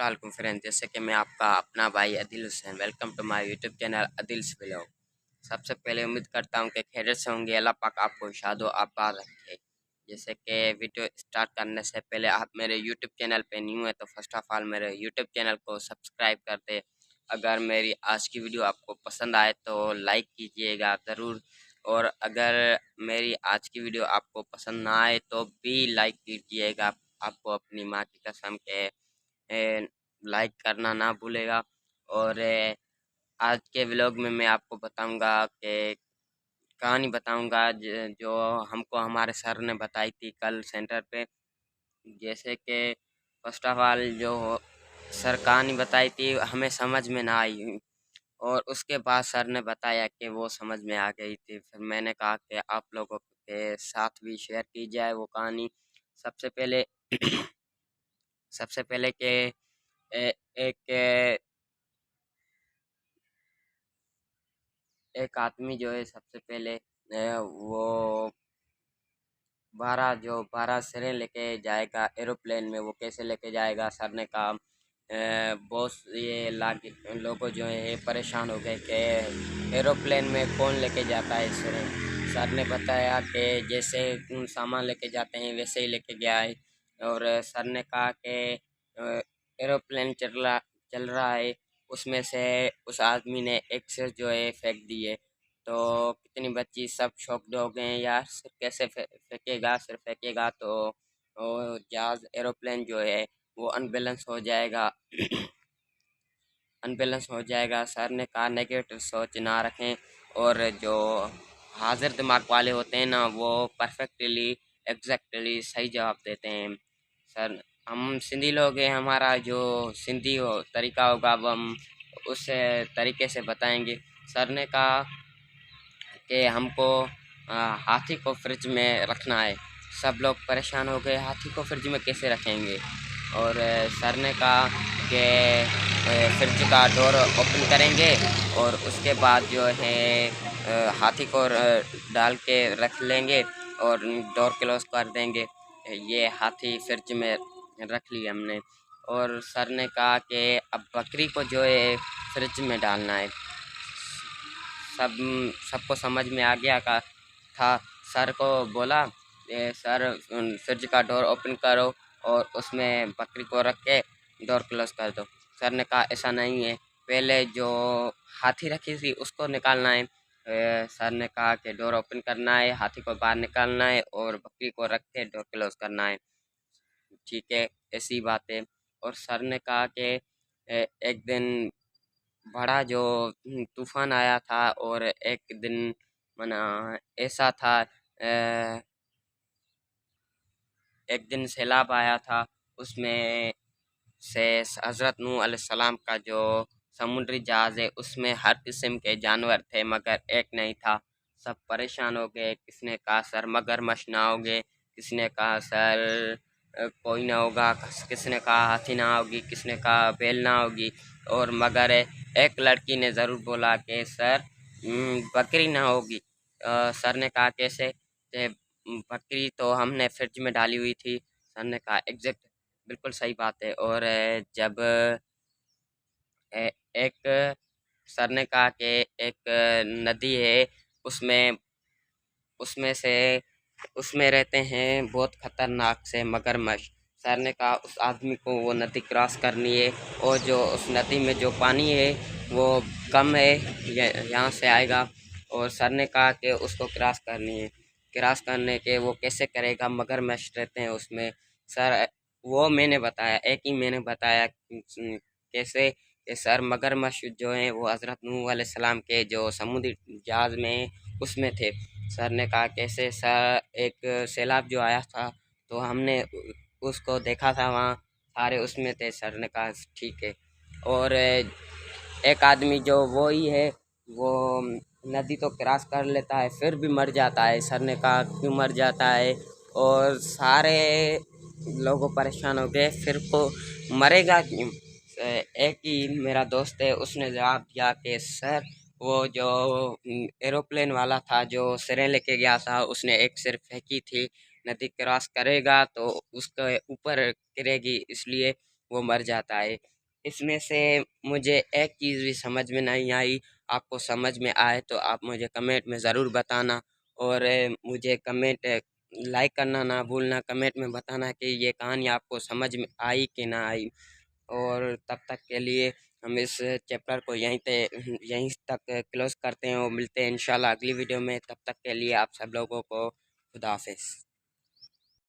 अस्सलाम फ्रेंड, जैसे कि मैं आपका अपना भाई Adil Hussain, welcome to my YouTube channel Adil's vlog. सबसे पहले उम्मीद करता हूँ कि खैरियत से होंगे। अल्लाह पाक आपको शादो आबाद रखे। जैसे कि वीडियो स्टार्ट करने से पहले आप मेरे यूट्यूब चैनल पे न्यू है तो फर्स्ट ऑफ ऑल मेरे यूट्यूब चैनल को सब्सक्राइब कर दे। अगर मेरी आज की वीडियो आपको पसंद आए तो लाइक कीजिएगा ज़रूर, और अगर मेरी आज की वीडियो आपको पसंद ना आए तो भी लाइक कीजिएगा। आपको अपनी माँ की कसम के लाइक करना ना भूलेगा। और आज के व्लॉग में मैं आपको बताऊंगा कि कहानी बताऊंगा जो हमको हमारे सर ने बताई थी कल सेंटर पे। जैसे कि फर्स्ट ऑफ ऑल जो सर कहानी बताई थी हमें समझ में ना आई, और उसके बाद सर ने बताया कि वो समझ में आ गई थी। फिर मैंने कहा कि आप लोगों के साथ भी शेयर की जाए वो कहानी। सबसे पहले सबसे पहले कि एक एक आदमी जो है सबसे पहले वो 12 सिरें लेके जाएगा एरोप्लेन में। वो कैसे लेके जाएगा? सर ने कहा बॉस ये लोगों जो है परेशान हो गए कि एरोप्लेन में कौन लेके जाता है सिरें। सर ने बताया कि जैसे सामान लेके जाते हैं वैसे ही लेके गया है। और सर ने कहा कि एरोप्लेन चल रहा है, उसमें से उस आदमी ने एक सिर जो है फेंक दी है। तो कितनी बच्ची सब शॉक्ड हो गए, यार सिर कैसे फेंकेगा? सिर फेंकेगा तो जहाज एरोप्लेन जो है वो अनबैलेंस हो जाएगा। अनबैलेंस हो जाएगा। सर ने कहा नेगेटिव सोच ना रखें, और जो हाजिर दिमाग वाले होते हैं ना वो परफेक्टली एग्जैक्टली सही जवाब देते हैं। सर हम सिंधी लोग हैं, हमारा जो सिंधी तरीका होगा वो हम उस तरीके से बताएंगे। सर ने कहा कि हमको हाथी को फ्रिज में रखना है। सब लोग परेशान हो गए, हाथी को फ्रिज में कैसे रखेंगे? और सर ने कहा कि फ्रिज का डोर ओपन करेंगे और उसके बाद जो है हाथी को डाल के रख लेंगे और डोर क्लोज कर देंगे। ये हाथी फ्रिज में रख लिया हमने। और सर ने कहा कि अब बकरी को जो है फ्रिज में डालना है। सब सबको समझ में आ गया का था। सर को बोला सर फ्रिज का डोर ओपन करो और उसमें बकरी को रख के डोर क्लोज कर दो। सर ने कहा ऐसा नहीं है, पहले जो हाथी रखी थी उसको निकालना है। सर ने कहा कि डोर ओपन करना है, हाथी को बाहर निकालना है और बकरी को रख के डोर क्लोज करना है। ठीक है, ऐसी बात है। और सर ने कहा कि एक दिन बड़ा जो तूफान आया था, और एक दिन मना ऐसा था एक दिन सैलाब आया था। उसमें से हज़रत नूह अलैहिस्सलाम का जो समुद्री जहाज है उसमें हर किस्म के जानवर थे मगर एक नहीं था। सब परेशान हो गए। किसने कहा सर मगरमच्छ ना होगे, किसने कहा सर कोई ना होगा, किसने कहा हाथी ना होगी, किसने कहा बैल ना होगी, और मगर एक लड़की ने ज़रूर बोला कि सर बकरी ना होगी। सर ने कहा कैसे? बकरी तो हमने फ्रिज में डाली हुई थी। सर ने कहा एग्जैक्ट, बिल्कुल सही बात है। और जब एक सर ने कहा कि एक नदी है, उसमें उसमें से उसमें रहते हैं बहुत खतरनाक से मगरमच्छ। सर ने कहा उस आदमी को वो नदी क्रॉस करनी है, और जो उस नदी में जो पानी है वो कम है, यहाँ से आएगा। और सर ने कहा कि उसको क्रॉस करनी है। क्रॉस करने के वो कैसे करेगा? मगरमच्छ रहते हैं उसमें। सर वो मैंने बताया, एक ही मैंने बताया कैसे कि सर मगरमच्छ जो हैं वो हज़रत नूह अलैहिस्सलाम के जो समुद्री जहाज में उसमें थे। सर ने कहा कैसे? सर एक सैलाब जो आया था तो हमने उसको देखा था, वहाँ सारे उसमें थे। सर ने कहा ठीक है। और एक आदमी जो वो ही है वो नदी तो क्रॉस कर लेता है फिर भी मर जाता है। सर ने कहा क्यों मर जाता है? और सारे लोगों परेशान हो गए, फिर को मरेगा क्यों? एक ही मेरा दोस्त है, उसने जवाब दिया कि सर वो जो एरोप्लेन वाला था जो सिरें लेके गया था उसने एक सिर फेंकी थी। नदी क्रॉस करेगा तो उसके ऊपर गिरेगी, इसलिए वो मर जाता है। इसमें से मुझे एक चीज़ भी समझ में नहीं आई। आपको समझ में आए तो आप मुझे कमेंट में ज़रूर बताना, और मुझे कमेंट लाइक करना ना भूलना, कमेंट में बताना कि ये कहानी आपको समझ में आई कि ना आई। और तब तक के लिए हम इस चैप्टर को यहीं तक क्लोज करते हैं और मिलते हैं इंशाल्लाह अगली वीडियो में। तब तक के लिए आप सब लोगों को खुदा हाफिज़।